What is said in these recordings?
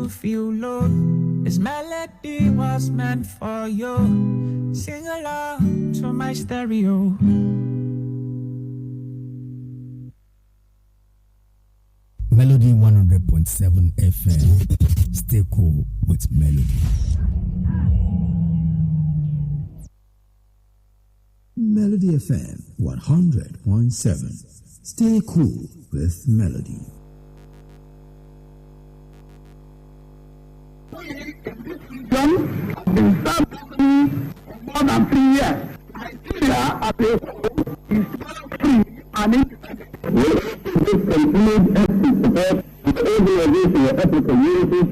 you feel low. This melody was meant for you. Sing along to my stereo. Melody 100.7 FM. Stay cool with Melody. Melody FM 100.7. Stay cool with Melody. In some more than 3 years, Nigeria as a whole is free and it conclude support the organization of ethnic communities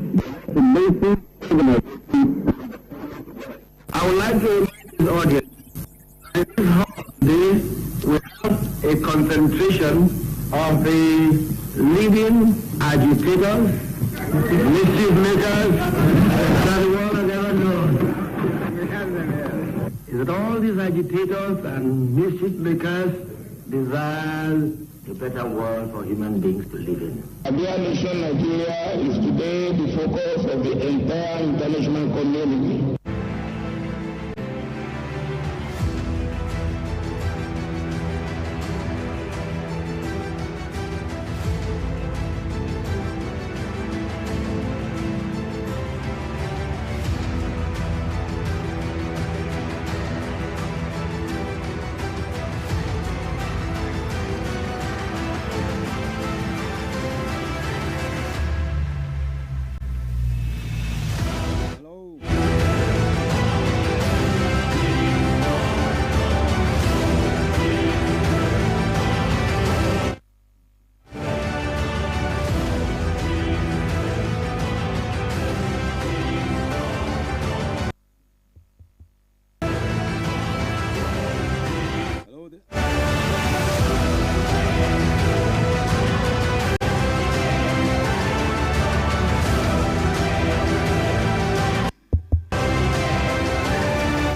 to basic organizations. I would like to remind the audience that this holiday we have a concentration of the leading agitators, mischief makers that the world has ever known. Is that all these agitators and mischief makers desire a better world for human beings to live in? Our nation, Nigeria, is today the focus of the entire international community.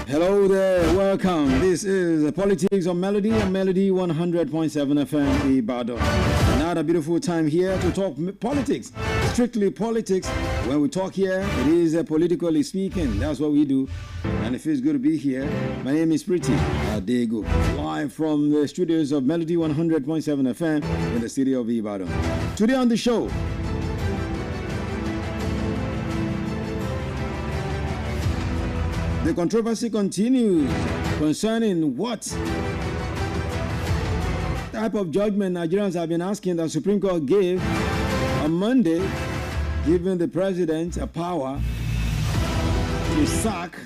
Hello there, welcome. This is Politics on Melody and Melody 100.7 FM Ibadan. Another beautiful time here to talk politics, strictly politics. When we talk here, it is politically speaking. That's what we do, and it feels good to be here. My name is Pretty Adego, live from the studios of Melody 100.7 FM in the city of Ibadan. Today on the show, the controversy continues concerning what type of judgment Nigerians have been asking the Supreme Court gave on Monday, giving the president a power to sack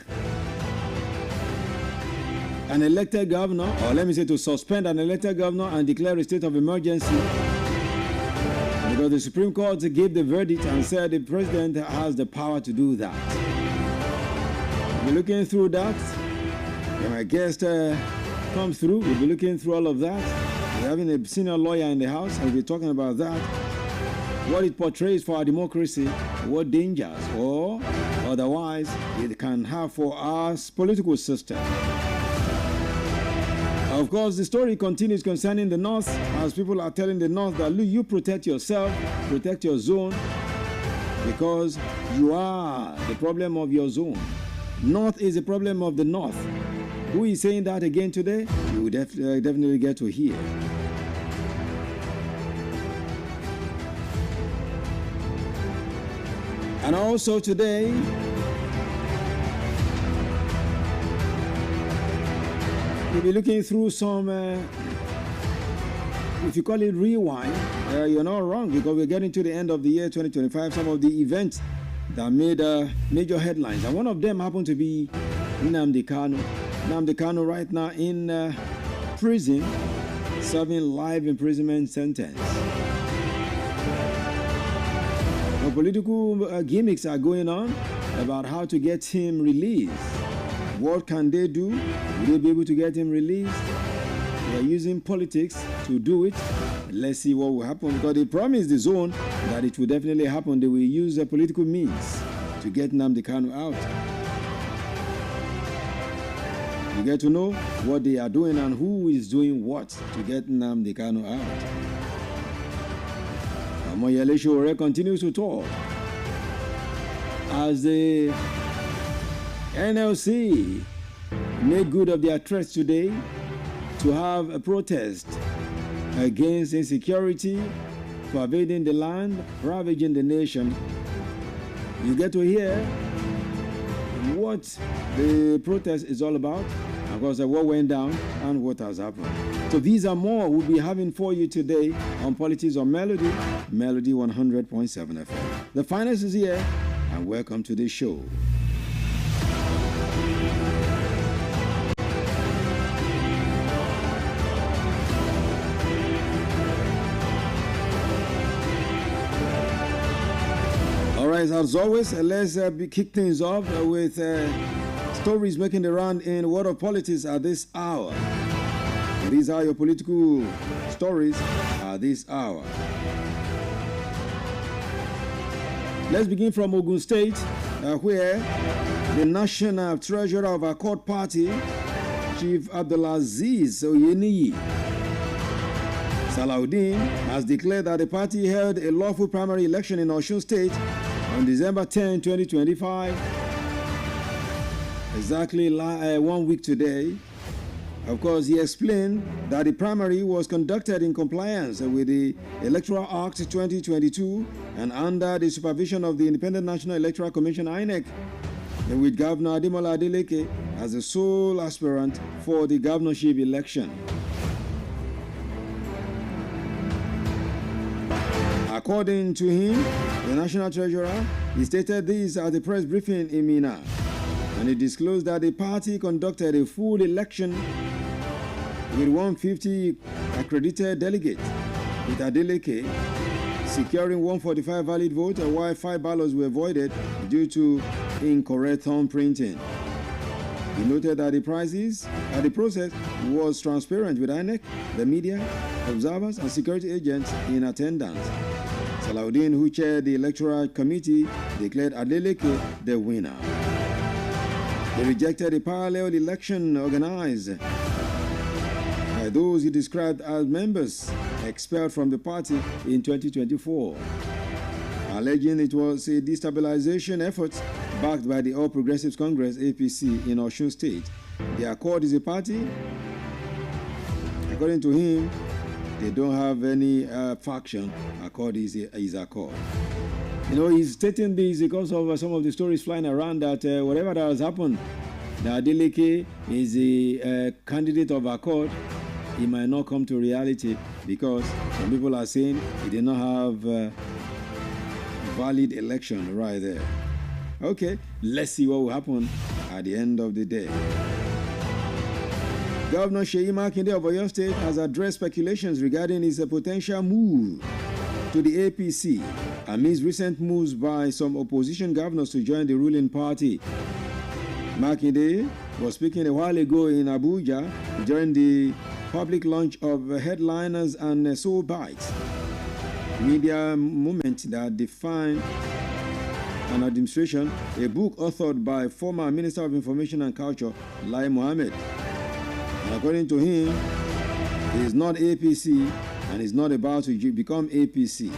an elected governor, or let me say to suspend an elected governor and declare a state of emergency. Because the Supreme Court gave the verdict and said the president has the power to do that. We'll be looking through that. When my guest comes through, we'll be looking through all of that. We're having a senior lawyer in the house, and we'll be talking about that. What it portrays for our democracy, what dangers or otherwise it can have for our political system. Of course, the story continues concerning the North, as people are telling the North that, look, you protect yourself, protect your zone, because you are the problem of your zone. North is a problem of the North. Who is saying that again today? You will definitely get to hear. And also today, we'll be looking through some, if you call it rewind, you're not wrong, because we're getting to the end of the year 2025, some of the events that made major headlines. And one of them happened to be Nnamdi Kanu. Nnamdi Kanu right now in prison, serving life imprisonment sentence. Now, political gimmicks are going on about how to get him released. What can they do? Will they be able to get him released? They are using politics to do it. Let's see what will happen, because they promised the zone that it will definitely happen. They will use political means to get Nnamdi Kanu out. You get to know what they are doing and who is doing what to get Nnamdi Kanu out. Omoyele Sowore continues to talk. as the NLC made good of their threats today to have a protest against insecurity pervading the land, ravaging the nation. You get to hear what the protest is all about, of course, what went down and what has happened. So these are more we'll be having for you today on Politics on Melody 100.7 FM. The finest is here, and welcome to the show. All right, as always, let's kick things off with stories making the round in the world of politics at this hour. These are your political stories at this hour. Let's begin from Ogun State, where the National Treasurer of Accord Party, Chief Abdulaziz Oyeniyi Salahuddin, has declared that the party held a lawful primary election in Osun State on December 10, 2025, exactly 1 week today. Of course, he explained that the primary was conducted in compliance with the Electoral Act 2022 and under the supervision of the Independent National Electoral Commission (INEC), and with Governor Ademola Adeleke as the sole aspirant for the governorship election. According to him, the National Treasurer, he stated this at the press briefing in Minna, and he disclosed that the party conducted a full election with 150 accredited delegates, with Adeleke securing 145 valid votes, while 5 ballots were voided due to incorrect thumb printing. He noted that the process was transparent, with INEC, the media, observers, and security agents in attendance. Salahuddin, who chaired the electoral committee, declared Adeleke the winner. He rejected a parallel election organized by those he described as members expelled from the party in 2024, alleging it was a destabilization effort backed by the All Progressives Congress (APC) in Osun State. The Accord is a party. According to him, they don't have any faction. Accord is Accord. You know, he's stating this because of some of the stories flying around that whatever that has happened, that Adeleke is a candidate of Accord, it might not come to reality because some people are saying he did not have valid election right there. Okay, let's see what will happen at the end of the day. Governor Seyi Makinde of Oyo State has addressed speculations regarding his potential move to the APC amidst recent moves by some opposition governors to join the ruling party. Makinde was speaking a while ago in Abuja during the public launch of Headliners and Soul Bites, media movement that defined an administration, a book authored by former Minister of Information and Culture, Lai Mohammed. And according to him, he is not APC and is not about to become APC,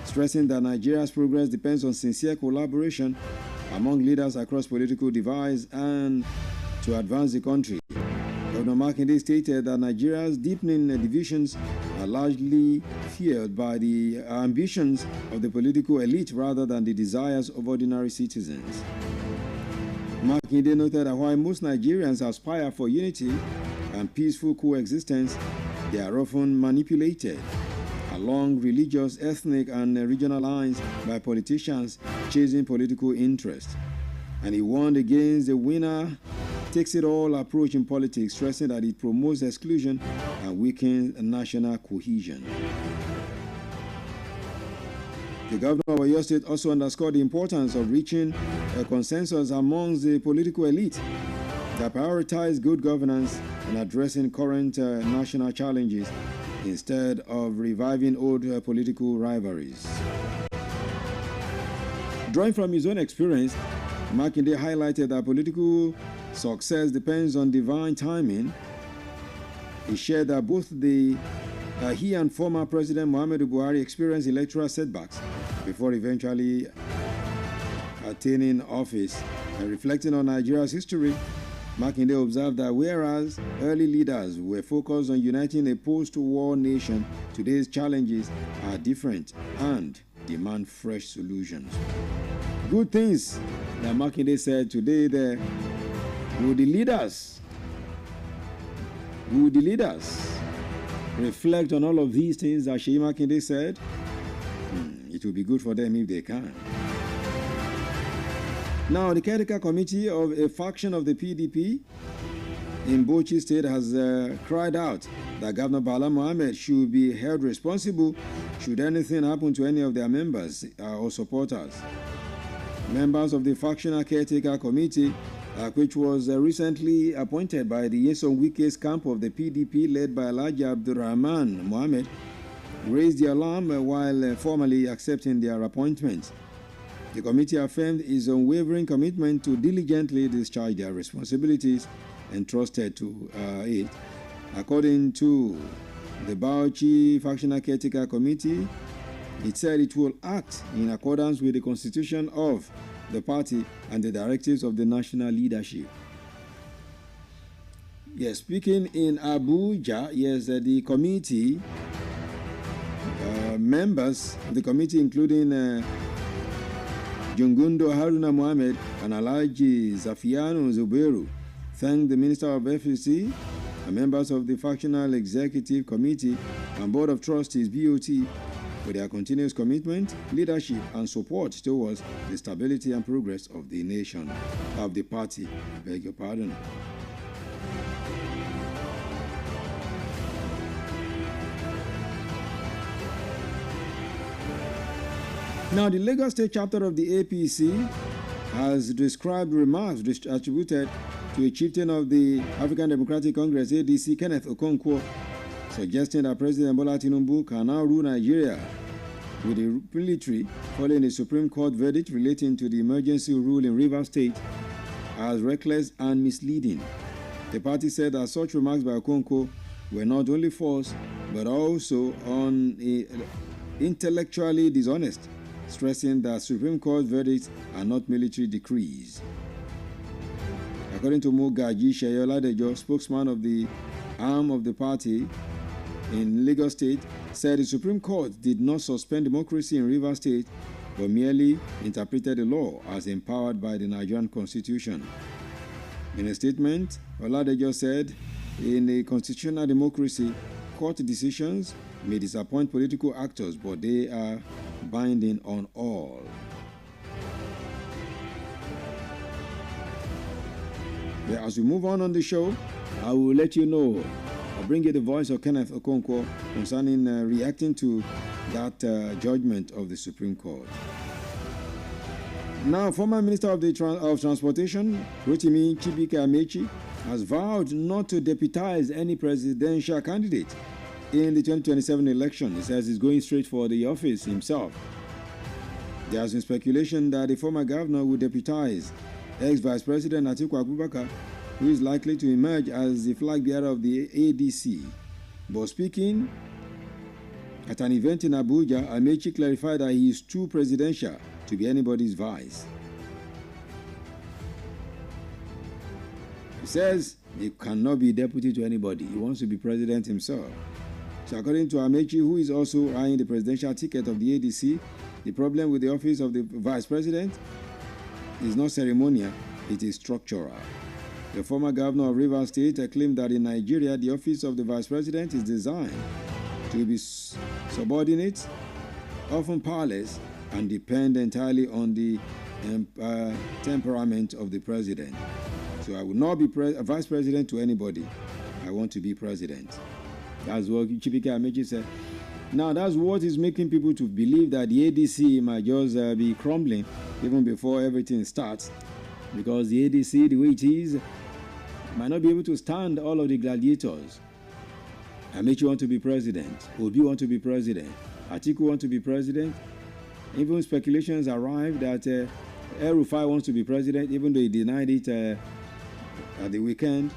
stressing that Nigeria's progress depends on sincere collaboration among leaders across political divides and to advance the country. Governor Makinde stated that Nigeria's deepening divisions are largely fueled by the ambitions of the political elite rather than the desires of ordinary citizens. Makinde noted that while most Nigerians aspire for unity and peaceful coexistence, they are often manipulated along religious, ethnic, and regional lines by politicians chasing political interest. And he warned against the winner takes it all approach in politics, stressing that it promotes exclusion and weakens national cohesion. The governor of Oyo State also underscored the importance of reaching a consensus amongst the political elite that prioritize good governance and addressing current national challenges instead of reviving old political rivalries. Drawing from his own experience, Makinde highlighted that political success depends on divine timing. He shared that both he and former President Muhammadu Buhari experienced electoral setbacks before eventually attaining office. And reflecting on Nigeria's history, Makinde observed that whereas early leaders were focused on uniting a post-war nation, today's challenges are different and demand fresh solutions. Good things that Makinde said today there. Will the leaders reflect on all of these things that Sheyi Makinde said? It will be good for them if they can. Now, the caretaker committee of a faction of the PDP in Bauchi State has cried out that Governor Bala Mohammed should be held responsible should anything happen to any of their members or supporters. Members of the factional caretaker committee, which was recently appointed by the Nyesom Wike's camp of the PDP led by Alhaji Abdurrahman Mohammed, raised the alarm while formally accepting their appointment. The committee affirmed its unwavering commitment to diligently discharge their responsibilities entrusted to it. According to the Bauchi Factional Caretaker Committee, it said it will act in accordance with the constitution of the party and the directives of the national leadership. Yes, speaking in Abuja, the committee members of the committee, including Jungundo Haruna Mohammed and Alhaji Zafiano Zuberu, thanked the Minister of FEC and members of the Factional Executive Committee and Board of Trustees BOT for their continuous commitment, leadership, and support towards the stability and progress of the nation, of the party. I beg your pardon. Now, the Lagos State chapter of the APC has described remarks attributed to a chieftain of the African Democratic Congress, ADC, Kenneth Okonkwo, suggesting that President Bola Tinubu can now rule Nigeria with the military following a Supreme Court verdict relating to the emergency rule in Rivers State as reckless and misleading. The party said that such remarks by Okonkwo were not only false but also intellectually dishonest, stressing that Supreme Court verdicts are not military decrees. According to Mogaji Sheyoladejo, spokesman of the arm of the party in Lagos State, said the Supreme Court did not suspend democracy in Rivers State but merely interpreted the law as empowered by the Nigerian Constitution. In a statement, Oladejo said, in a constitutional democracy, court decisions may disappoint political actors, but they are binding on all. As we move on the show, I will let you know. I'll bring you the voice of Kenneth Okonkwo concerning reacting to that judgment of the Supreme Court. Now, former Minister of Transportation, Rotimi Chibike Amechi, has vowed not to deputize any presidential candidate in the 2027 election. He says he's going straight for the office himself. There has been speculation that the former governor will deputize ex-Vice President Atiku Abubakar, who is likely to emerge as the flag bearer of the ADC. But speaking at an event in Abuja, Amechi clarified that he is too presidential to be anybody's vice. He says he cannot be deputy to anybody. He wants to be president himself. So according to Amechi, who is also eyeing the presidential ticket of the ADC, the problem with the office of the vice president is not ceremonial, it is structural. The former governor of Rivers State claimed that in Nigeria, the office of the vice president is designed to be subordinate, often powerless, and depend entirely on the temperament of the president. So I will not be a vice president to anybody. I want to be president. That's what Chibike Amechi said. Now, that's what is making people to believe that the ADC might just be crumbling even before everything starts, because the ADC, the way it is, might not be able to stand all of the gladiators. Amechi want to be president. Obi want to be president. Atiku want to be president. Even speculations arrived that El-Rufai wants to be president, even though he denied it at the weekend.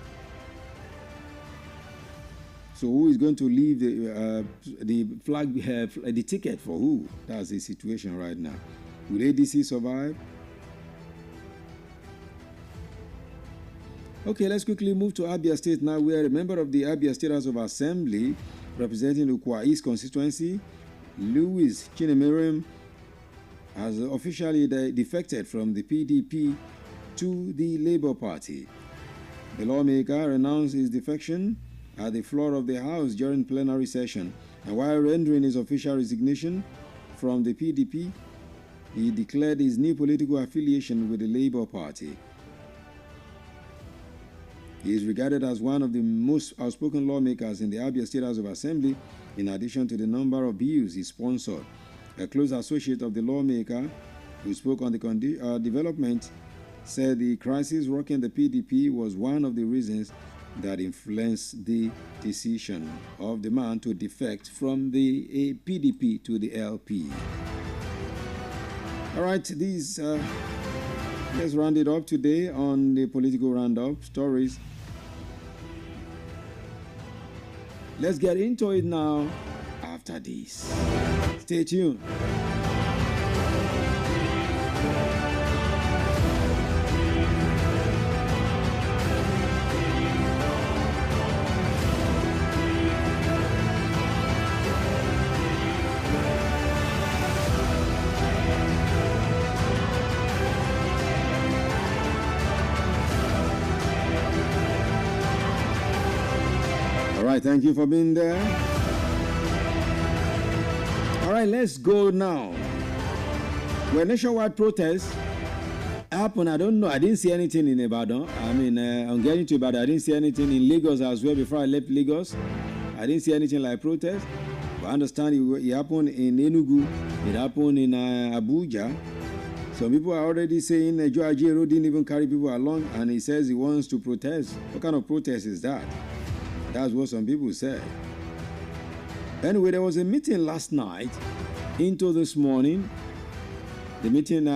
So who is going to leave the flag, the ticket for who? That's the situation right now. Will ADC survive? Okay, let's quickly move to Abia State now, where a member of the Abia State House of Assembly representing Ukwa East constituency, Louis Chinemerem, has officially defected from the PDP to the Labour Party. The lawmaker announced his defection at the floor of the House during plenary session, and while rendering his official resignation from the PDP, he declared his new political affiliation with the Labour Party. He is regarded as one of the most outspoken lawmakers in the Abia State House of Assembly, in addition to the number of bills he sponsored. A close associate of the lawmaker, who spoke on the development, said the crisis rocking the PDP was one of the reasons that influenced the decision of the man to defect from the PDP to the LP. All right, let's round it up today on the political roundup stories. Let's get into it now after this. Stay tuned. All right, thank you for being there. All right, let's go now. When nationwide protests happen, I don't know. I didn't see anything in Ibadan. I'm getting to Ibadan. I didn't see anything in Lagos as well before I left Lagos. I didn't see anything like protest. But I understand it happened in Enugu. It happened in Abuja. Some people are already saying Joe Ajero didn't even carry people along, and he says he wants to protest. What kind of protest is that? That's what some people said. Anyway, there was a meeting last night into this morning. The meeting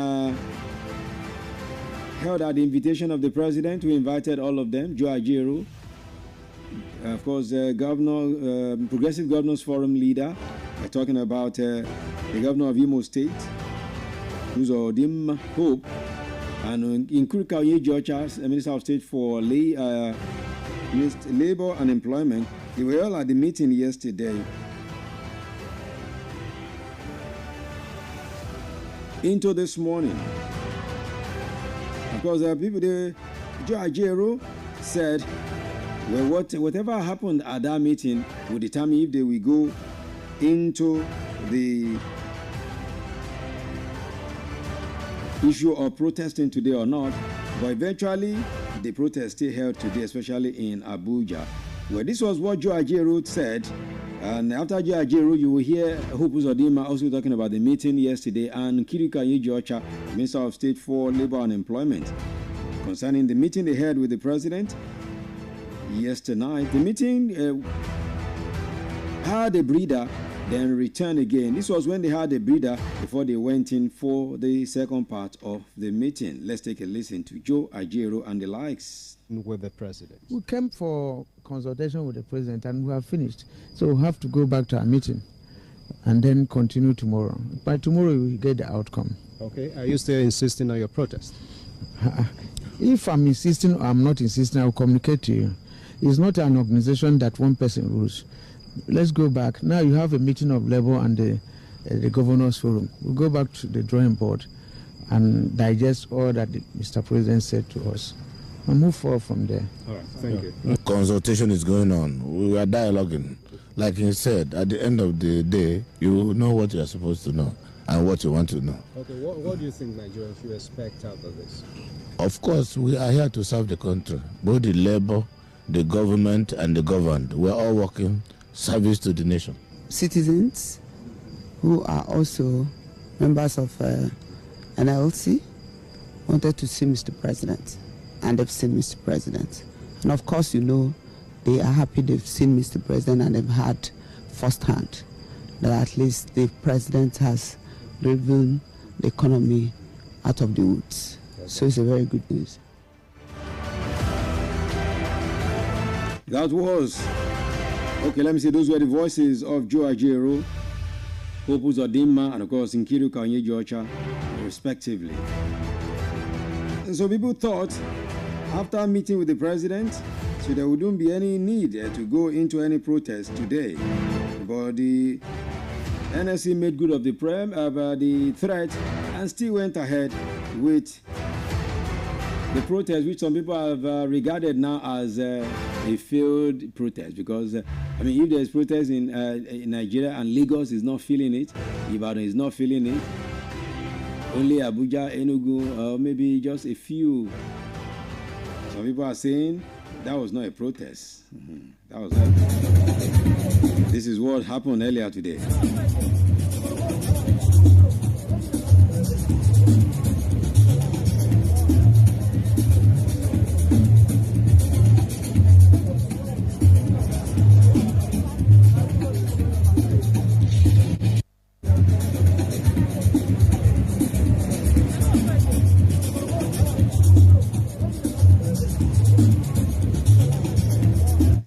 held at the invitation of the president, who invited all of them, Joe Ajero, of course, Progressive Governors Forum leader. We're talking about the governor of Imo State, who's Odim Hope, and Nkrika Onyejuocha, Minister of State for Labor and Employment. They were all at the meeting yesterday. Into this morning, because people, Joe Ajero said, well, whatever happened at that meeting will determine if they will go into the issue of protesting today or not. But eventually, the protest still held today, especially in Abuja. Well, this was what Joe Ajero said. And after Joe Ajero, you will hear Hope Uzodinma also talking about the meeting yesterday, and Nkrika Onyejuocha, Minister of State for Labor and Employment, concerning the meeting they had with the president yesterday night. The meeting had a breather, then returned again. This was when they had a breather before they went in for the second part of the meeting. Let's take a listen to Joe Ajero and the likes. With the president, we came for consultation with the president and we have finished, so we have to go back to our meeting and then continue tomorrow. By tomorrow we will get the outcome. Okay, are you still insisting on your protest? If I'm insisting or I'm not insisting, I will communicate to you. It's not an organization that one person rules. Let's go back. Now you have a meeting of Labour and the Governors Forum. We'll go back to the drawing board and digest all that Mr. President said to us and move forward from there. All right, thank you. Consultation is going on. We are dialoguing. Like he said, at the end of the day, you know what you are supposed to know and what you want to know. Okay, what do you think Nigerians should expect out of this? Of course, we are here to serve the country. Both the Labour, the government, and the governed. We're all working service to the nation. Citizens who are also members of NLC wanted to see Mr. President, and they've seen Mr. President. And of course, you know, they are happy they've seen Mr. President and they've had firsthand that at least the president has driven the economy out of the woods. Okay. So it's a very good news. That was, okay, let me see, those were the voices of Joe Ajero, Hope Uzodinma, and of course Nkrika Onyejuocha, respectively. And so people thought, after meeting with the president, so there wouldn't be any need to go into any protest today. But the NSC made good of the threat and still went ahead with the protest, which some people have regarded now as a failed protest. Because, if there's protest in Nigeria and Lagos is not feeling it, Ibadan is not feeling it, only Abuja, Enugu, or maybe just a few. Some people are saying that was not a protest. That was not. This is what happened earlier today.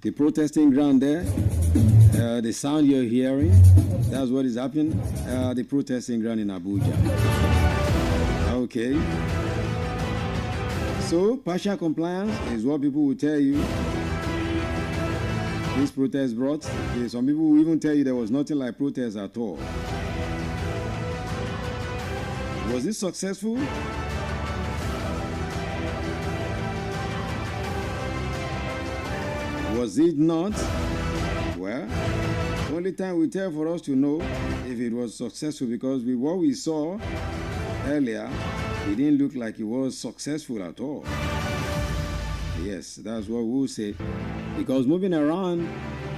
The protesting ground there, the sound you're hearing, that's what is happening. The protesting ground in Abuja. Okay. So, partial compliance is what people will tell you this protest brought. Some people will even tell you there was nothing like protest at all. Was it successful? Was it not? Well, only time will tell for us to know if it was successful, because with what we saw earlier, it didn't look like it was successful at all. Yes, that's what we'll say. Because moving around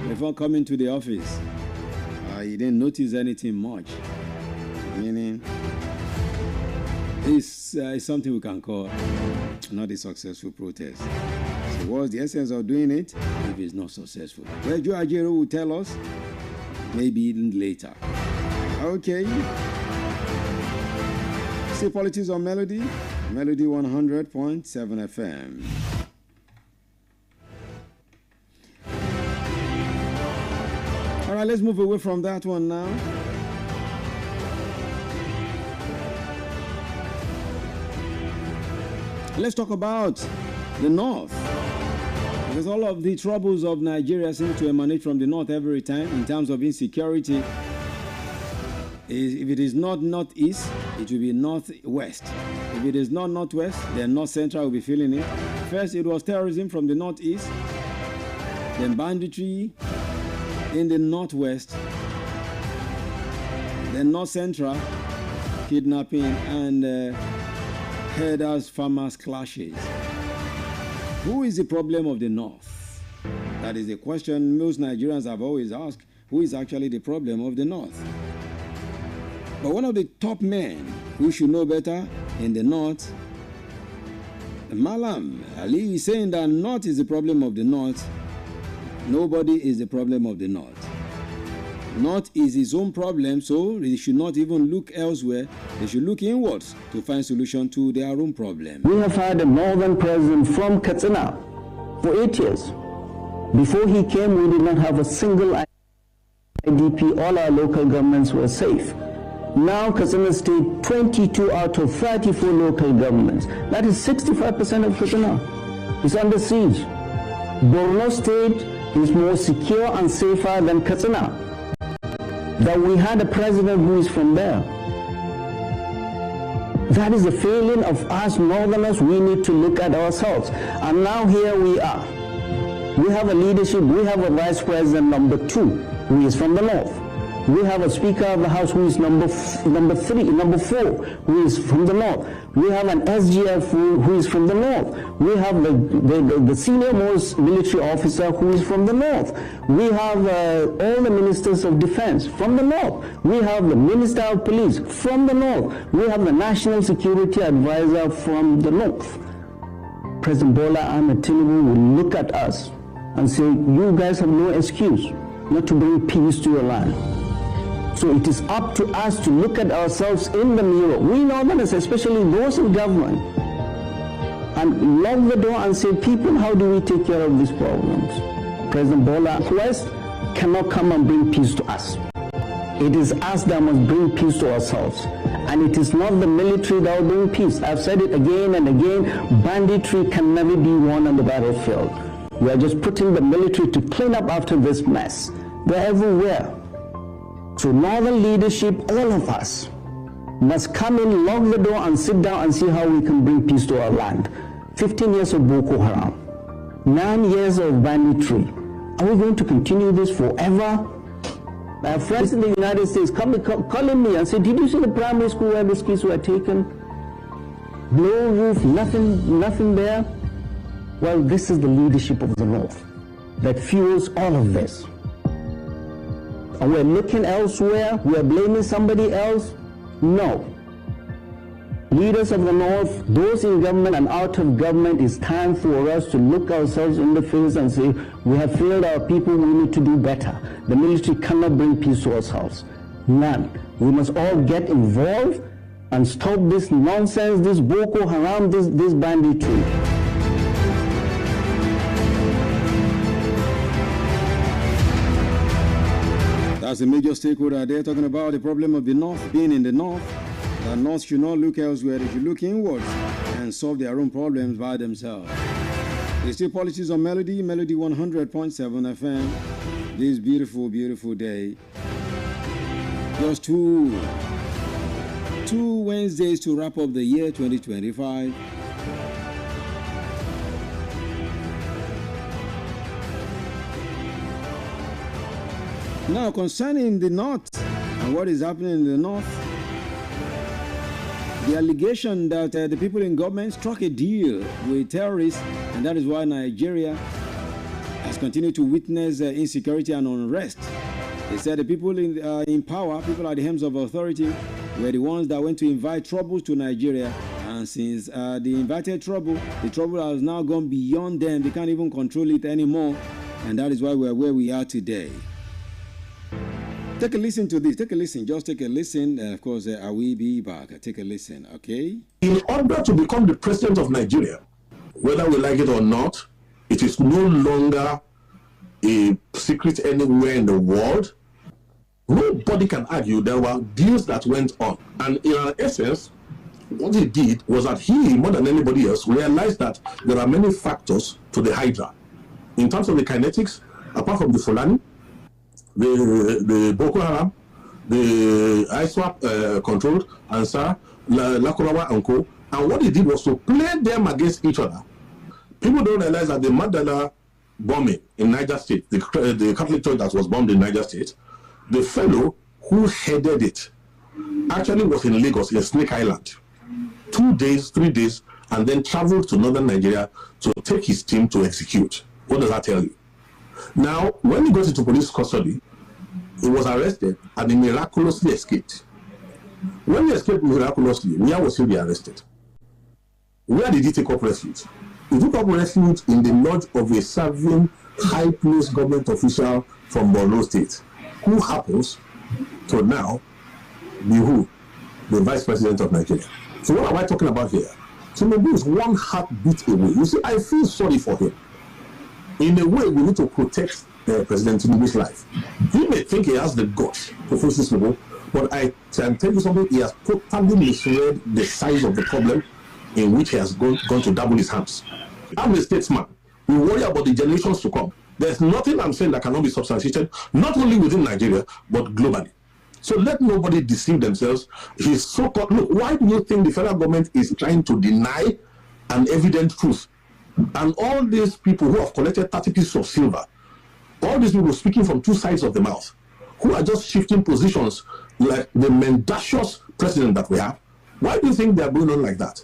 before coming to the office, he didn't notice anything much. Meaning, it's something we can call not a successful protest. So what's the essence of doing it if it's not successful? Well, Joe Ajero will tell us, maybe even later. Okay. See politics on Melody 100.7 FM. All right, let's move away from that one now. Let's talk about the North. Because all of the troubles of Nigeria seem to emanate from the North every time in terms of insecurity. If it is not Northeast, it will be Northwest. If it is not Northwest, then North Central will be feeling it. First, it was terrorism from the Northeast, then banditry in the Northwest, then North Central, kidnapping and herders, farmers clashes. Who is the problem of the North? That is a question most Nigerians have always asked. Who is actually the problem of the North? But one of the top men who should know better in the North, Malam Ali, is saying that North is the problem of the North. Nobody is the problem of the North. North is his own problem, so they should not even look elsewhere. They should look inwards to find solution to their own problem. We have had a northern president from Katsina for 8 years. Before he came, we did not have a single IDP. All our local governments were safe. Now Katsina State, 22 out of 34 local governments. That is 65% of Katsina is under siege. Borno State is more secure and safer than Katsina. That we had a president who is from there. That is the failing of us Northerners. We need to look at ourselves. And now here we are. We have a leadership, we have a vice president number 2 who is from the North. We have a Speaker of the House who is number 4, who is from the North. We have an SGF who is from the North. We have the senior most military officer who is from the North. We have all the ministers of defense from the North. We have the Minister of Police from the North. We have the National Security Advisor from the North. President Bola Ahmed Tinubu will look at us and say, you guys have no excuse not to bring peace to your land. So it is up to us to look at ourselves in the mirror. We Northerners, especially those in government, and lock the door and say, people, how do we take care of these problems? President Bola West cannot come and bring peace to us. It is us that must bring peace to ourselves. And it is not the military that will bring peace. I've said it again and again. Banditry can never be won on the battlefield. We are just putting the military to clean up after this mess. They're everywhere. So northern leadership, all of us, must come in, lock the door, and sit down and see how we can bring peace to our land. 15 years of Boko Haram, 9 years of banditry. Are we going to continue this forever? My friends in the United States calling me and say, did you see the primary school where these kids were taken? No roof, nothing there. Well, this is the leadership of the North that fuels all of this. And we're looking elsewhere, we're blaming somebody else. No. Leaders of the North, those in government and out of government, it's time for us to look ourselves in the face and say, we have failed our people, we need to do better. The military cannot bring peace to ourselves. None. We must all get involved and stop this nonsense, this Boko Haram, this banditry. That's a major stakeholder there talking about the problem of the North being in the North. The North should not look elsewhere, they should look inwards and solve their own problems by themselves. It's still Politics on Melody 100.7 FM. This beautiful, beautiful day. Just two Wednesdays to wrap up the year 2025. Now, concerning the North and what is happening in the North, the allegation that the people in government struck a deal with terrorists, and that is why Nigeria has continued to witness insecurity and unrest. They said the people in power, people at the helms of authority, were the ones that went to invite troubles to Nigeria. And since they invited trouble, the trouble has now gone beyond them. They can't even control it anymore. And that is why we're where we are today. Take a listen to this. Take a listen. Just take a listen. Of course, I will be back. Take a listen, okay? In order to become the president of Nigeria, whether we like it or not, it is no longer a secret anywhere in the world. Nobody can argue there were deals that went on. And in essence, what he did was that he, more than anybody else, realized that there are many factors to the Hydra. In terms of the kinetics, apart from the Fulani, the Boko Haram, the ISWAP controlled, Ansar, Lakurawa and Co. And what he did was to play them against each other. People don't realize that the Mandela bombing in Niger State, the Catholic church that was bombed in Niger State, the fellow who headed it actually was in Lagos, in Snake Island. 2 days, 3 days, and then traveled to northern Nigeria to take his team to execute. What does that tell you? Now, when he got into police custody, he was arrested and he miraculously escaped. When he escaped miraculously, where was he arrested? Where did he take up refuge? He took up refuge in the lodge of a serving high-placed government official from Borno State, who happens to now be who? The Vice President of Nigeria. So what am I talking about here? Tinubu is one heartbeat away. You see, I feel sorry for him. In a way, we need to protect President Tinubu's life. He may think he has the guts to face this people, but I can tell you something, he has totally misread the size of the problem in which he has gone to double his hands. I'm a statesman. We worry about the generations to come. There's nothing I'm saying that cannot be substantiated, not only within Nigeria, but globally. So let nobody deceive themselves. He's so-called, look, why do you think the federal government is trying to deny an evident truth? And all these people who have collected 30 pieces of silver, all these people speaking from two sides of the mouth, who are just shifting positions like the mendacious president that we have, why do you think they are going on like that?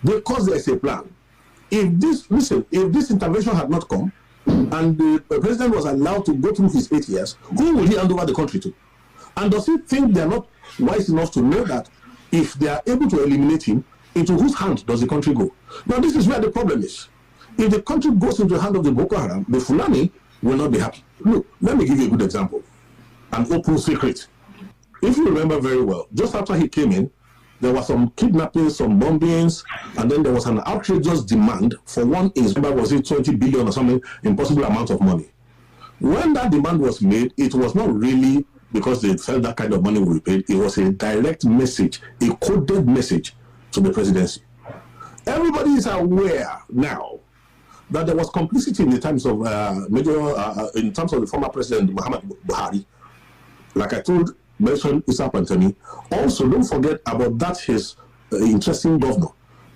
Because there is a plan. If this intervention had not come, and the president was allowed to go through his 8 years, who will he hand over the country to? And does he think they are not wise enough to know that if they are able to eliminate him, into whose hand does the country go? Now this is where the problem is. If the country goes into the hand of the Boko Haram, the Fulani will not be happy. Look, let me give you a good example. An open secret. If you remember very well, just after he came in, there were some kidnappings, some bombings, and then there was an outrageous demand for one instance, was it 20 billion or something, impossible amount of money. When that demand was made, it was not really because they felt that kind of money will be paid. It was a direct message, a coded message to the presidency. Everybody is aware now that there was complicity in the times of in terms of the former president Muhammad Buhari. Like I mentioned Issa Pantami. Also, don't forget about that his interesting governor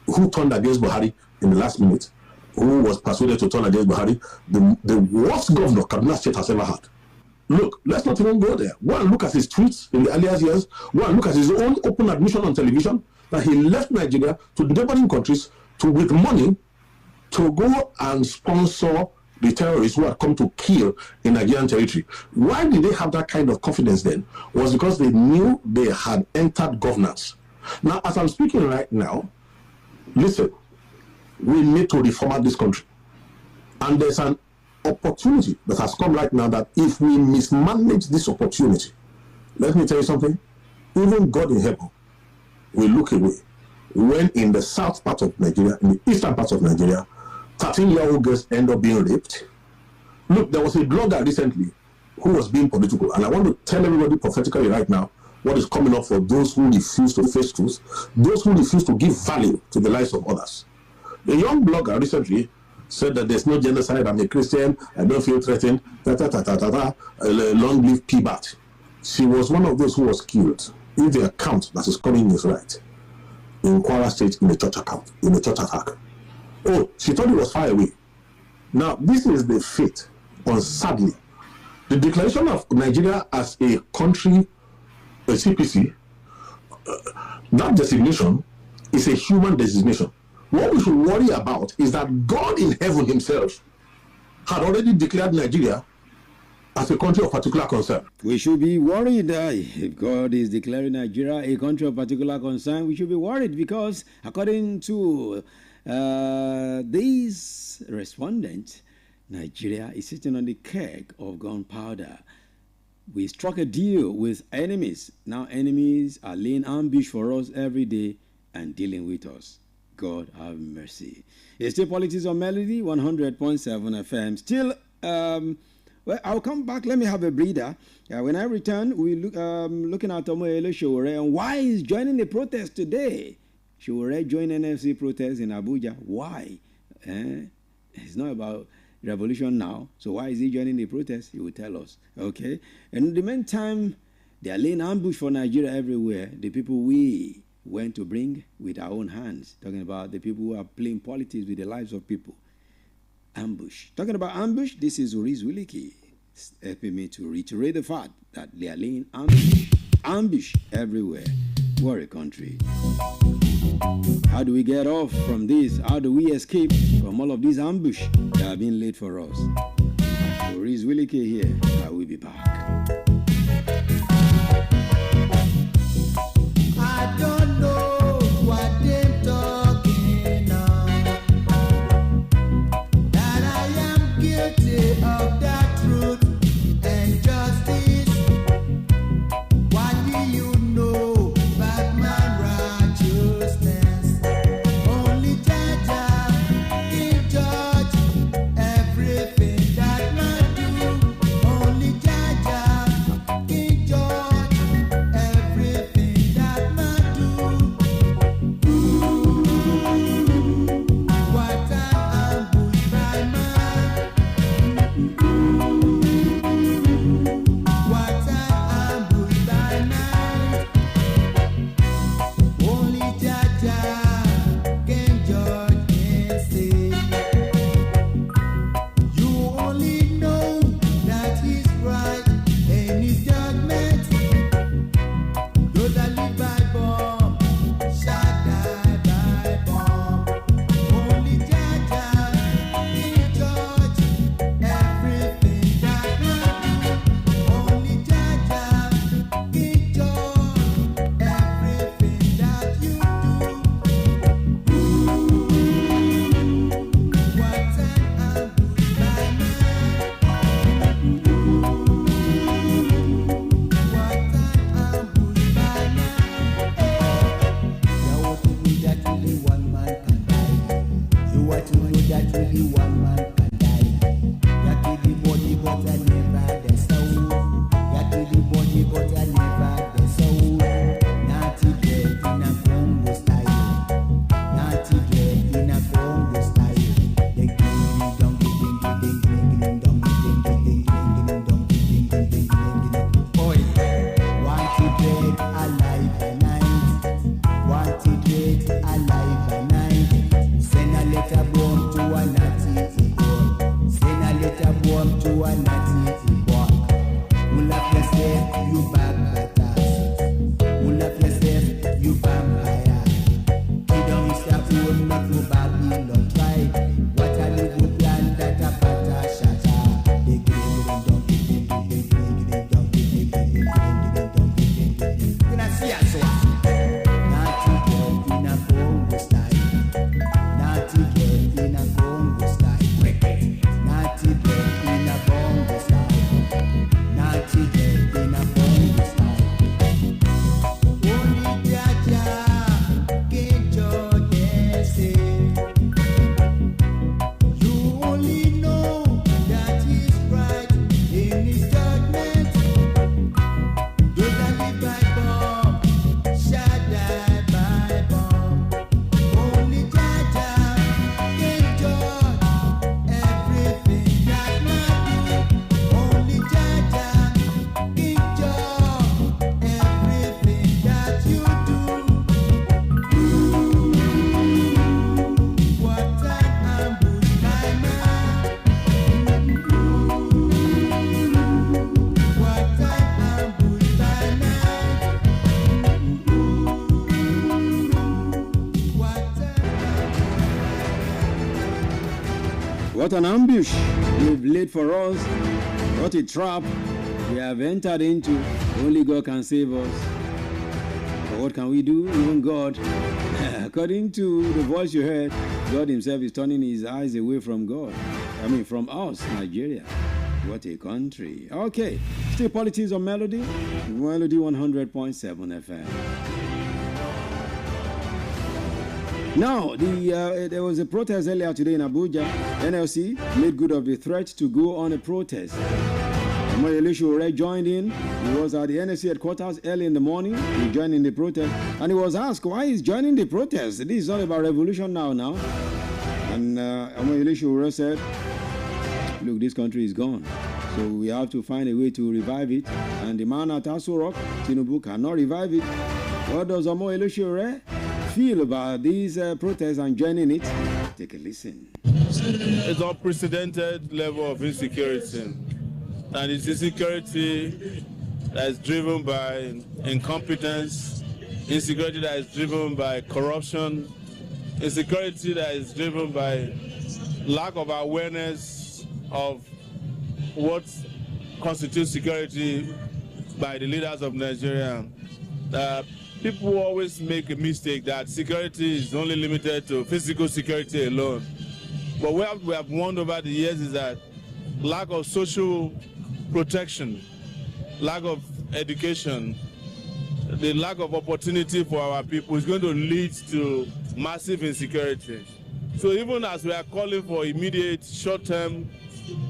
who turned against Buhari in the last minute, who was persuaded to turn against Buhari, the worst governor Kaduna State has ever had. Look, let's not even go there. Go and look at his tweets in the earlier years. Go and look at his own open admission on television that he left Nigeria to neighboring countries with money to go and sponsor the terrorists who had come to kill in Nigerian territory. Why did they have that kind of confidence then? Was because they knew they had entered governance. Now, as I'm speaking right now, listen, we need to reformat this country. And there's an opportunity that has come right now that if we mismanage this opportunity, let me tell you something, even God in heaven will look away when in the south part of Nigeria, in the eastern part of Nigeria, 13-year-old girls end up being raped. Look, there was a blogger recently who was being political, and I want to tell everybody prophetically right now what is coming up for those who refuse to face truth, those who refuse to give value to the lives of others. A young blogger recently said that there's no genocide, I'm a Christian, I don't feel threatened, long live PBAT. She was one of those who was killed, if the account that is coming is right, in Kwara State in a church attack. Oh, she thought it was far away. Now, this is the fate, sadly. The declaration of Nigeria as a country, a CPC, that designation is a human designation. What we should worry about is that God in heaven himself had already declared Nigeria as a country of particular concern. We should be worried if God is declaring Nigeria a country of particular concern. We should be worried because according to these respondents, Nigeria is sitting on the keg of gunpowder. We struck a deal with enemies. Now enemies are laying ambush for us every day and dealing with us. God have mercy. It's still Politics on Melody, 100.7 FM. Still, well, I'll come back. Let me have a breather. When I return, we look looking at Omoyele Sowore and why he's joining the protest today. Sowore joined NFC protest in Abuja. Why? It's not about revolution now. So why is he joining the protest? He will tell us. Okay. And in the meantime, they are laying ambush for Nigeria everywhere. The people we went to bring with our own hands. Talking about the people who are playing politics with the lives of people. Ambush. Talking about ambush, this is Uriz Wiliki helping me to reiterate the fact that they are laying ambush everywhere. What a country. How do we get off from this? How do we escape from all of these ambush that have been laid for us? Uriz Wiliki here. I will be back. I don't know what they're talking of, that I am guilty of that truth and justice. What do you know about my righteousness? Only Jaja can judge everything that man do. Only Jaja can judge everything that man do. What an ambush by man. What an ambush by night. Only Jaja can judge and say. You only know that he's right in his judgment. Those that live by bomb shall die by bomb. Only Jaja can judge everything that man do. Only Jaja can judge everything that you do. What an ambush by man. What an ambush by man. You want to know that only one man can die. You want to know that only one man can die. You kill the body but I never the soul. You kill the body What an ambush they've laid for us. What a trap we have entered into. Only God can save us. But what can we do? Even God, according to the voice you heard, God himself is turning his eyes away from God. From us, Nigeria. What a country. Okay, still politics on Melody. Melody 100.7 FM. Now, there was a protest earlier today in Abuja. NLC made good of the threat to go on a protest. Omoyele Sowore joined in. He was at the NLC headquarters early in the morning. He joined in the protest. And he was asked why he's joining the protest. This is not about revolution now. And Omoyele Sowore said, look, this country is gone. So we have to find a way to revive it. And the man at Aso Rock, Tinubu, cannot revive it. What does Omoyele Sowore feel about these protests and joining it? Take a listen. It's an unprecedented level of insecurity. And it's insecurity that is driven by incompetence, insecurity that is driven by corruption, insecurity that is driven by lack of awareness of what constitutes security by the leaders of Nigeria. People always make a mistake that security is only limited to physical security alone. But what we have warned over the years is that lack of social protection, lack of education, the lack of opportunity for our people is going to lead to massive insecurity. So even as we are calling for immediate short-term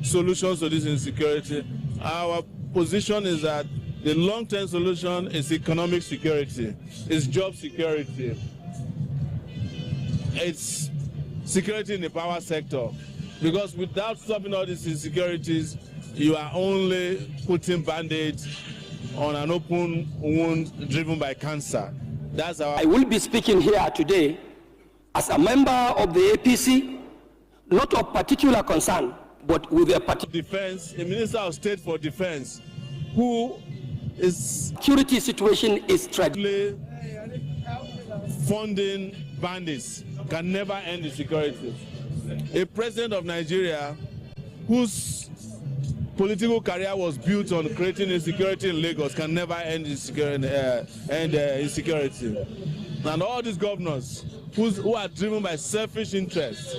solutions to this insecurity, our position is that the long-term solution is economic security, it's job security, it's security in the power sector. Because without stopping all these insecurities, you are only putting band-aids on an open wound driven by cancer. That's our... I will be speaking here today as a member of the APC, not of particular concern, but with a particular defense, a minister of state for defense, who is security situation is tragic. Funding bandits can never end insecurity. A president of Nigeria whose political career was built on creating insecurity in Lagos can never end insecurity. And all these governors who are driven by selfish interests,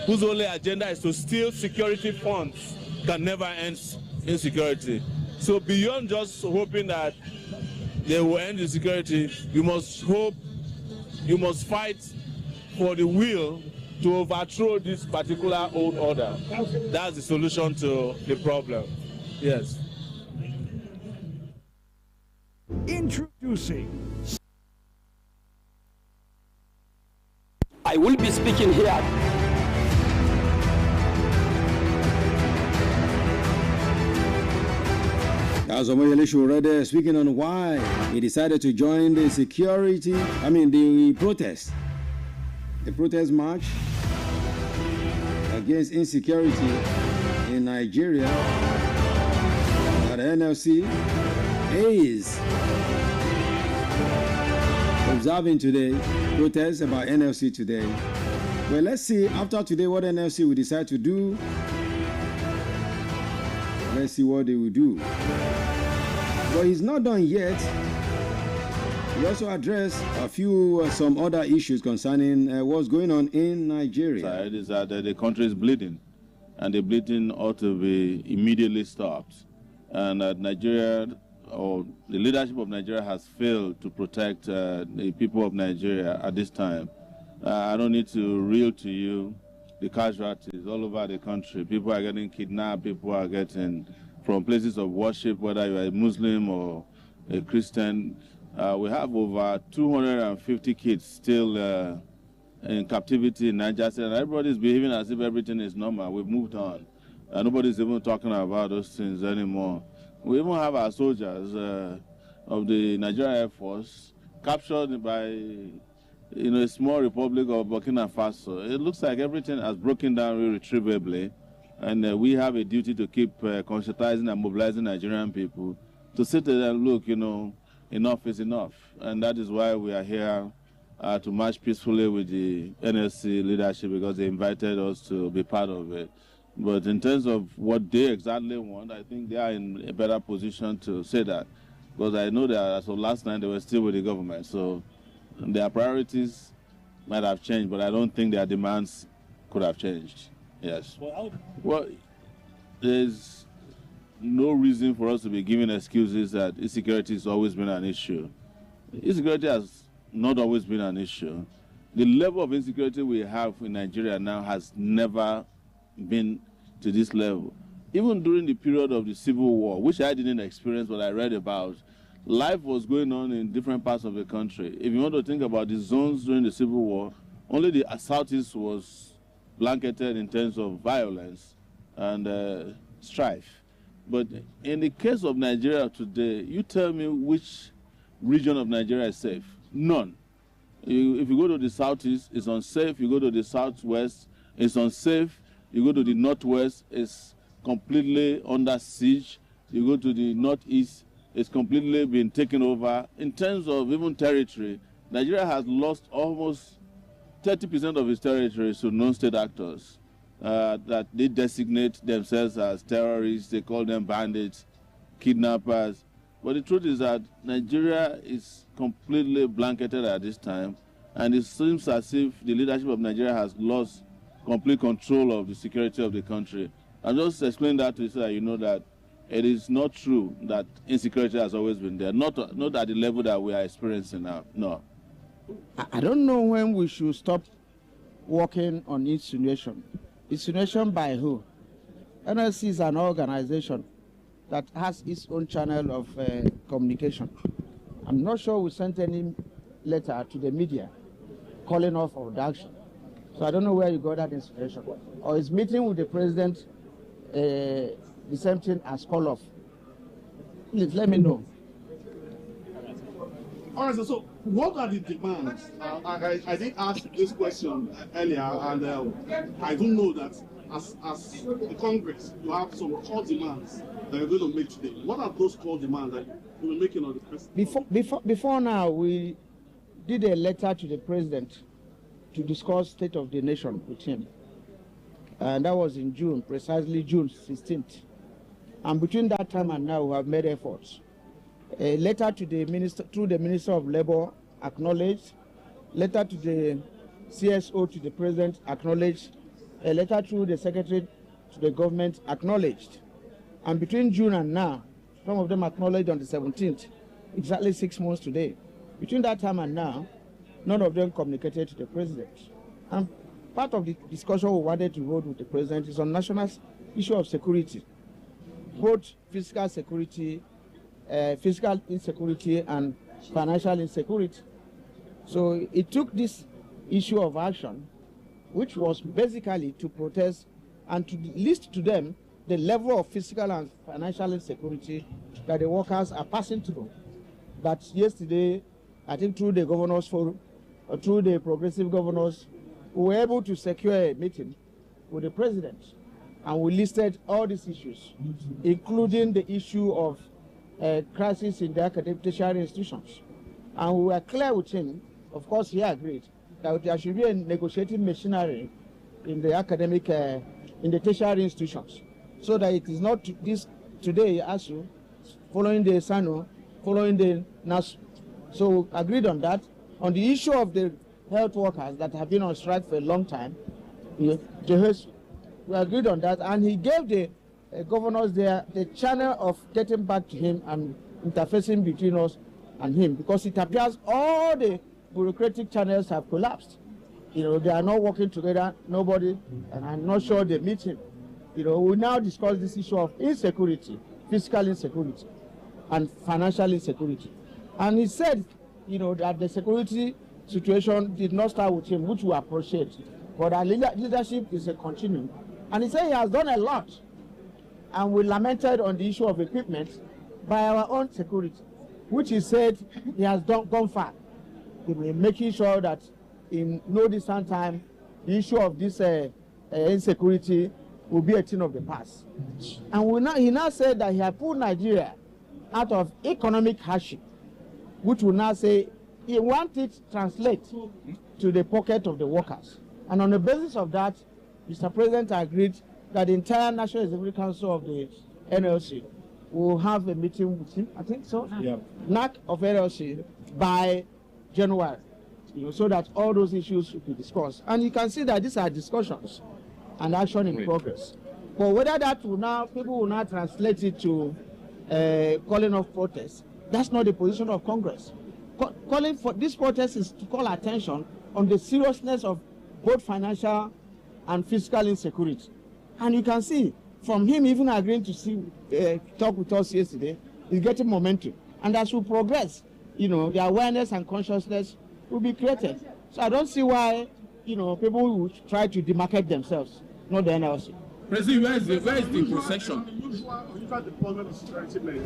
whose only agenda is to steal security funds, can never end insecurity. So beyond just hoping that they will end insecurity, you must hope, you must fight for the will to overthrow this particular old order. That's the solution to the problem. Yes. Introducing. I will be speaking here. As Omoyele Sowore speaking on why he decided to join the the protest march against insecurity in Nigeria that NLC is observing today, protests about NLC today. Well, let's see after today what NLC will decide to do. Let's see what they will do. But he's not done yet. He also addressed some other issues concerning what's going on in Nigeria. It is that the country is bleeding, and the bleeding ought to be immediately stopped. And Nigeria, or the leadership of Nigeria, has failed to protect the people of Nigeria at this time. I don't need to reel to you the casualties all over the country. People are getting kidnapped, people are getting from places of worship, whether you are a Muslim or a Christian. We have over 250 kids still in captivity in Niger State, and everybody's behaving as if everything is normal. We've moved on. Nobody's even talking about those things anymore. We even have our soldiers of the Nigerian Air Force captured by a small republic of Burkina Faso. It looks like everything has broken down irretrievably, and we have a duty to keep conscientizing and mobilizing Nigerian people to sit there and look, enough is enough. And that is why we are here to march peacefully with the NSC leadership because they invited us to be part of it. But in terms of what they exactly want, I think they are in a better position to say that. Because I know that as of last night, they were still with the government. So their priorities might have changed, but I don't think their demands could have changed. Yes. Well, there's no reason for us to be giving excuses that insecurity has always been an issue. Insecurity has not always been an issue. The level of insecurity we have in Nigeria now has never been to this level. Even during the period of the Civil War, which I didn't experience but I read about, life was going on in different parts of the country. If you want to think about the zones during the Civil War, only the Southeast was blanketed in terms of violence and strife. But in the case of Nigeria today, you tell me which region of Nigeria is safe? None. If you go to the Southeast, it's unsafe. You go to the Southwest, it's unsafe. You go to the Northwest, it's completely under siege. You go to the Northeast, it's completely been taken over. In terms of even territory, Nigeria has lost almost 30% of its territory to non-state actors that they designate themselves as terrorists. They call them bandits, kidnappers. But the truth is that Nigeria is completely blanketed at this time, and it seems as if the leadership of Nigeria has lost complete control of the security of the country. I'm just explaining that to you so that you know that it is not true that insecurity has always been there, not at the level that we are experiencing now, no. I don't know when we should stop working on insinuation. Insinuation by who? NLC is an organization that has its own channel of communication. I'm not sure we sent any letter to the media calling off of the action. So I don't know where you got that inspiration. Or is meeting with the president the same thing as call off? Please let me know. All right, so what are the demands? I did ask this question earlier, and I don't know that as the Congress, you have some core demands that you're going to make today. What are those core demands that you're making on the president? Before now, we did a letter to the president to discuss state of the nation with him. And that was in June, precisely June 16th. And between that time and now, we have made efforts. A letter to the minister, through the Minister of Labor, acknowledged. Letter to the CSO, to the president, acknowledged. A letter through the secretary to the government, acknowledged. And between June and now, some of them acknowledged on the 17th, exactly 6 months today. Between that time and now, none of them communicated to the president. And part of the discussion we wanted to hold with the president is on national issue of security, both physical security, physical insecurity and financial insecurity. So it took this issue of action, which was basically to protest and to list to them the level of physical and financial insecurity that the workers are passing through. But yesterday, I think through the governors forum, through the progressive governors, we were able to secure a meeting with the president, and we listed all these issues, including the issue of crisis in the academic tertiary institutions. And we were clear with him, of course he agreed, that there should be a negotiating machinery in the academic, in the tertiary institutions, so that it is not this today ASU, following the SANO, following the NASU. So agreed on that. On the issue of the health workers that have been on strike for a long time, we agreed on that, and he gave the governors there the channel of getting back to him and interfacing between us and him, because it appears all the bureaucratic channels have collapsed. You know, they are not working together, nobody, and I'm not sure they meet him. You know, we now discuss this issue of insecurity, fiscal insecurity, and financial insecurity. And he said, you know, that the security situation did not start with him, which we appreciate, but our leadership is a continuum. And he said he has done a lot, and we lamented on the issue of equipment by our own security, which he said he has gone far in making sure that in no distant time, the issue of this insecurity will be a thing of the past. And he now said that he had pulled Nigeria out of economic hardship, which will now say he wants it translate to the pocket of the workers. And on the basis of that, Mr. President agreed that the entire National Executive Council of the NLC will have a meeting with him, I think so, NAC of NLC by January, so that all those issues will be discussed. And you can see that these are discussions and action in progress. But whether that will now, people will now translate it to calling off protests, that's not the position of Congress. Calling for this protest is to call attention on the seriousness of both financial and fiscal insecurity. And you can see from him even agreeing to talk with us yesterday, is getting momentum. And as we progress, the awareness and consciousness will be created. So I don't see why, people would try to demarcate themselves, not the NLC. President, where is the procession? Usual deployment of security men.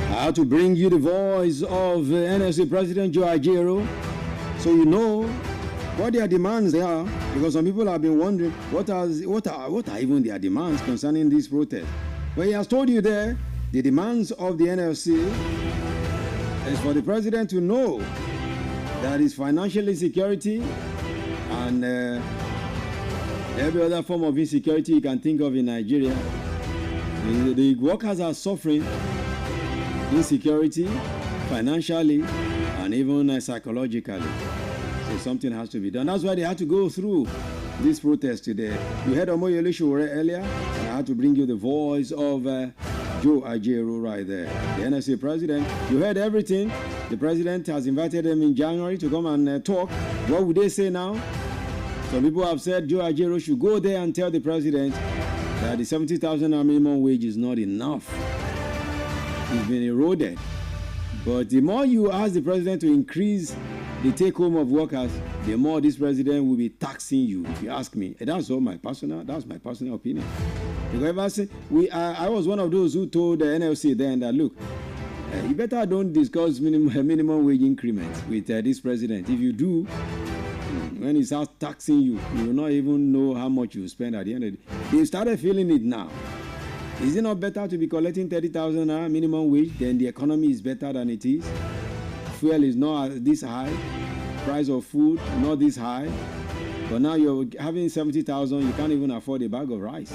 I have to bring you the voice of NLC President Joe Ajaero, so you know what their demands are, because some people have been wondering what are even their demands concerning this protest. But he has told you there the demands of the NLC is for the president to know that his financial insecurity and every other form of insecurity you can think of in Nigeria, the workers are suffering insecurity financially and even psychologically. So something has to be done. That's why they had to go through this protest today. You heard Omoyele Sowore earlier, and I had to bring you the voice of Joe Ajaero right there, the NLC president. You heard everything. The president has invited them in January to come and talk. What would they say now? Some people have said Joe Ajaero should go there and tell the president that the 70,000 minimum wage is not enough. It's been eroded. But the more you ask the president to increase the take-home of workers, the more this president will be taxing you, if you ask me. And that's my personal opinion. Because I was one of those who told the NLC then that, look, you better don't discuss minimum wage increments with this president. If you do, when he starts taxing you, you will not even know how much you spend at the end of the day. They started feeling it now. Is it not better to be collecting 30,000 minimum wage than the economy is better than it is? Fuel is not this high. Price of food not this high. But now you're having 70,000, you can't even afford a bag of rice.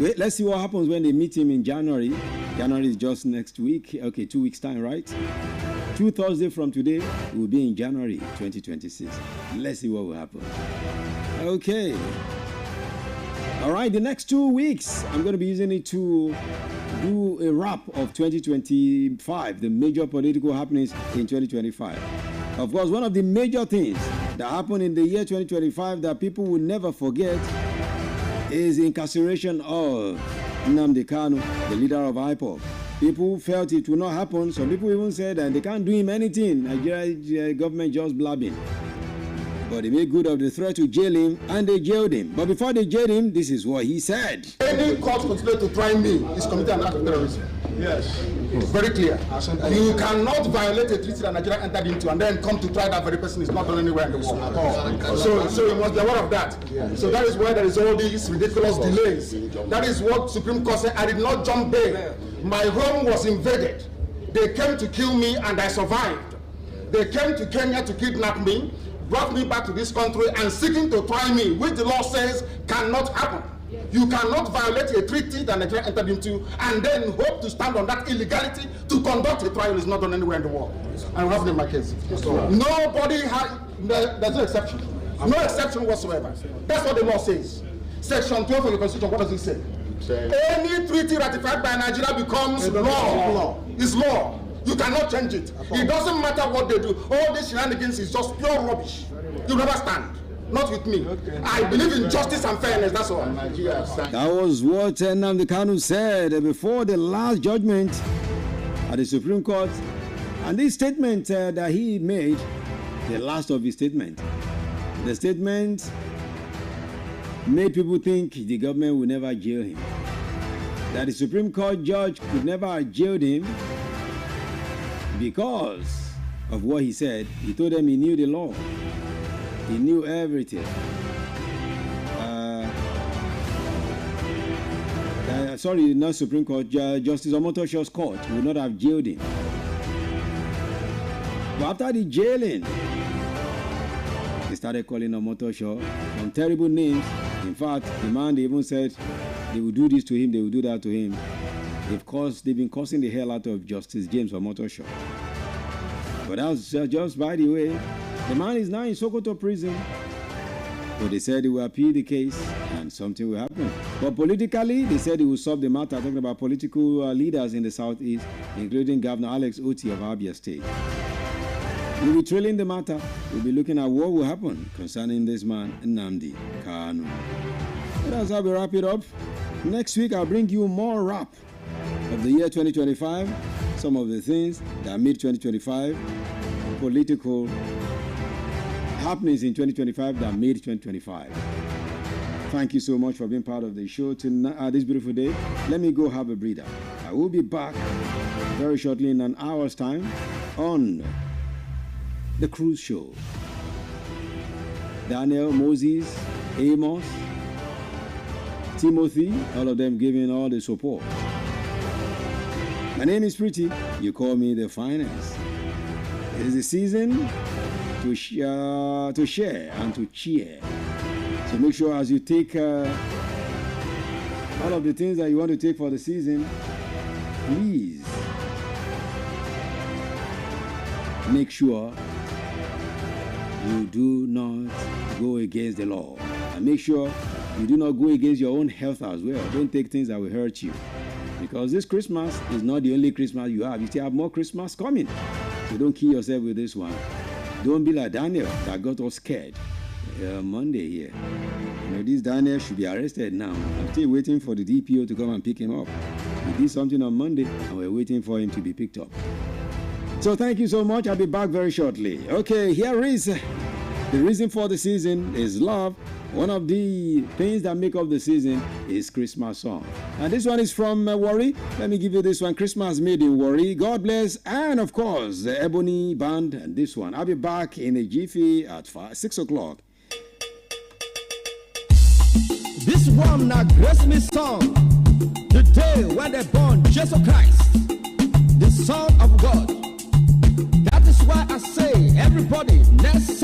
Wait, let's see what happens when they meet him in January. January is just next week. Okay, 2 weeks time, right? 2 Thursdays from today, we'll be in January 2026. Let's see what will happen. Okay. All right, the next 2 weeks, I'm going to be using it to do a wrap of 2025, the major political happenings in 2025. Of course, one of the major things that happened in the year 2025 that people will never forget is the incarceration of Nnamdi Kanu, the leader of IPOB. People felt it would not happen. Some people even said that they can't do him anything. Nigeria government just blabbing. But they made good of the threat to jail him, and they jailed him. But before they jailed him, this is what he said. Any court continue to try me is committing an act of terrorism. Yes. Very clear. You cannot violate a treaty that Nigeria entered into and then come to try that very person is not done anywhere in the world at all. So you must be aware of that. So that is why there is all these ridiculous delays. That is what Supreme Court said. I did not jump bail. My home was invaded. They came to kill me and I survived. They came to Kenya to kidnap me, brought me back to this country and seeking to try me, which the law says cannot happen. You cannot violate a treaty that Nigeria entered into and then hope to stand on that illegality to conduct a trial is not done anywhere in the world. I have it in my case. Nobody has, there's no exception. No exception whatsoever. That's what the law says. Section 12 of the Constitution, what does it say? Any treaty ratified by Nigeria becomes law. It's law. You cannot change it. It doesn't matter what they do. All these shenanigans is just pure rubbish. You never stand. Not with me. I believe in justice and fairness. That's all. That was what Nnamdi Kanu said before the last judgment at the Supreme Court. And this statement that he made, the last of his statement, the statement made people think the government would never jail him. That the Supreme Court judge could never have jailed him because of what he said. He told them he knew the law. He knew everything. sorry, not Supreme Court, Justice Omotoshaw's court would not have jailed him. But after the jailing, they started calling Omotoshaw some terrible names. In fact, the man, they even said they would do this to him, they would do that to him. They've been causing the hell out of Justice James Omotoshaw. But that's just by the way. The man is now in Sokoto prison. But they said they will appeal the case and something will happen. But politically, they said they will solve the matter, talking about political leaders in the southeast, including Governor Alex Oti of Abia State. We'll be trailing the matter. We'll be looking at what will happen concerning this man, Nnamdi Kanu. That's how we wrap it up. Next week, I'll bring you more wrap of the year 2025, some of the things that made 2025 political happenings in 2025 that made 2025. Thank you so much for being part of the show tonight, this beautiful day. Let me go have a breather. I will be back very shortly in an hour's time on The Cruise Show. Daniel, Moses, Amos, Timothy, all of them giving all the support. My name is Pretty. You call me the finance. It is the season to share and to cheer. So make sure as you take all of the things that you want to take for the season, please make sure you do not go against the law. And make sure you do not go against your own health as well. Don't take things that will hurt you. Because this Christmas is not the only Christmas you have. You still have more Christmas coming. So don't kill yourself with this one. Don't be like Daniel that got all scared Monday here. You know, this Daniel should be arrested now. I'm still waiting for the DPO to come and pick him up. He did something on Monday and we're waiting for him to be picked up. So thank you so much. I'll be back very shortly. Okay, here is the reason for the season is love. One of the things that make up the season is Christmas song. And this one is from Warri. Let me give you this one. Christmas made in Warri. God bless. And of course, the Ebony Band and this one. I'll be back in a jiffy at 6 o'clock. This one na Christmas song. The day when they born Jesus Christ, the Son of God. That is why I say everybody, let's